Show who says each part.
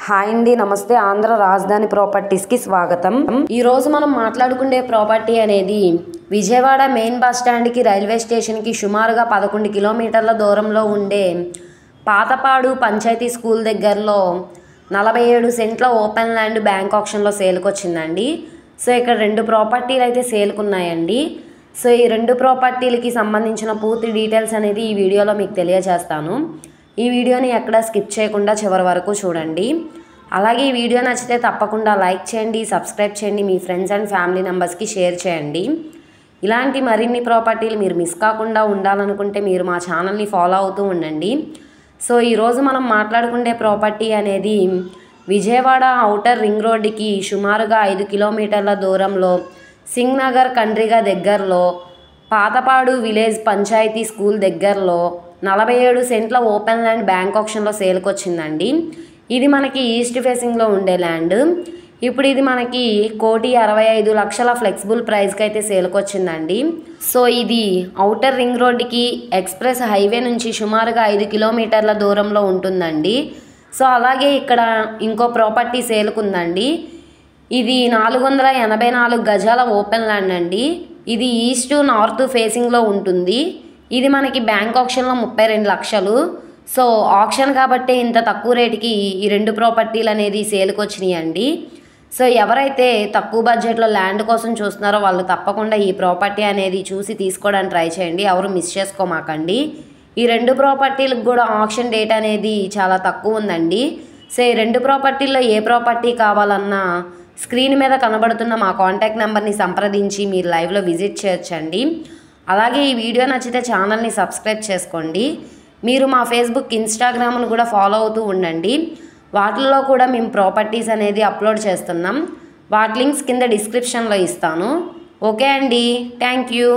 Speaker 1: Hi అండి, నమస్తే. ఆంధ్ర రాజధాని ప్రాపర్టీస్కి స్వాగతం. ఈరోజు మనం మాట్లాడుకునే ప్రాపర్టీ అనేది విజయవాడ మెయిన్ బస్ స్టాండ్కి రైల్వే స్టేషన్కి సుమారుగా 11 కిలోమీటర్ల దూరంలో ఉండే పాతపాడు పంచాయతీ స్కూల్ దగ్గరలో 47 సెంట్ల ఓపెన్ ల్యాండ్ బ్యాంక్ ఆప్షన్లో సేల్కి వచ్చిందండి. సో ఇక్కడ 2 ప్రాపర్టీలు అయితే సేల్కి ఉన్నాయండి. సో ఈ 2 ప్రాపర్టీలకి సంబంధించిన పూర్తి డీటెయిల్స్ అనేది ఈ వీడియోలో మీకు తెలియజేస్తాను. ఈ వీడియోని ఎక్కడ స్కిప్ చేయకుండా చివరి వరకు చూడండి. అలాగే ఈ వీడియో నచ్చితే తప్పకుండా లైక్ చేయండి, సబ్స్క్రైబ్ చేయండి, మీ ఫ్రెండ్స్ అండ్ ఫ్యామిలీ మెంబర్స్కి షేర్ చేయండి. ఇలాంటి మరిన్ని ప్రాపర్టీలు మీరు మిస్ కాకుండా ఉండాలనుకుంటే మీరు మా ఛానల్ని ఫాలో అవుతూ ఉండండి. సో ఈరోజు మనం మాట్లాడుకునే ప్రాపర్టీ అనేది విజయవాడ ఔటర్ రింగ్ రోడ్డుకి సుమారుగా 5 కిలోమీటర్ల దూరంలో సింగ్ నగర్ కండ్రిగా దగ్గరలో పాతపాడు విలేజ్ పంచాయతీ స్కూల్ దగ్గరలో 47 సెంట్ల ఓపెన్ ల్యాండ్ బ్యాంక్ ఆప్షన్లో సేల్కి వచ్చిందండి. ఇది మనకి ఈస్ట్ ఫేసింగ్లో ఉండే ల్యాండ్. ఇప్పుడు ఇది మనకి 1,65,00,000 ఫ్లెక్సిబుల్ ప్రైస్కి అయితే సేల్కి వచ్చిందండి. సో ఇది ఔటర్ రింగ్ రోడ్డుకి ఎక్స్ప్రెస్ హైవే నుంచి సుమారుగా 5 కిలోమీటర్ల దూరంలో ఉంటుందండి. సో అలాగే ఇక్కడ ఇంకో ప్రాపర్టీ సేల్కి ఉందండి. ఇది 484 గజాల ఓపెన్ ల్యాండ్ అండి. ఇది ఈస్ట్ నార్త్ ఫేసింగ్లో ఉంటుంది. ఇది మనకి బ్యాంక్ ఆప్షన్లో 32 లక్షలు. సో ఆప్షన్ కాబట్టి ఇంత తక్కువ రేటుకి ఈ 2 ప్రాపర్టీలు అనేది సేల్కి వచ్చినాయి అండి. సో ఎవరైతే తక్కువ బడ్జెట్లో ల్యాండ్ కోసం చూస్తున్నారో వాళ్ళు తప్పకుండా ఈ ప్రాపర్టీ అనేది చూసి తీసుకోవడానికి ట్రై చేయండి. ఎవరు మిస్ చేసుకోమాకండి. ఈ 2 ప్రాపర్టీలకు కూడా ఆప్షన్ డేట్ అనేది చాలా తక్కువ ఉందండి. సో ఈ 2 ప్రాపర్టీల్లో ఏ ప్రాపర్టీ కావాలన్నా స్క్రీన్ మీద కనబడుతున్న మా కాంటాక్ట్ నెంబర్ని సంప్రదించి మీరు లైవ్లో విజిట్ చేయొచ్చండి. అలాగే ఈ వీడియో నచ్చితే ఛానల్ని సబ్స్క్రైబ్ చేసుకోండి. మీరు మా ఫేస్బుక్, ఇన్స్టాగ్రామ్ను కూడా ఫాలో అవుతూ ఉండండి. వాటిల్లో కూడా మేము ప్రాపర్టీస్ అనేది అప్లోడ్ చేస్తున్నాం. వాటి లింక్స్ కింద డిస్క్రిప్షన్లో ఇస్తాను. ఓకే అండి, థ్యాంక్ యూ.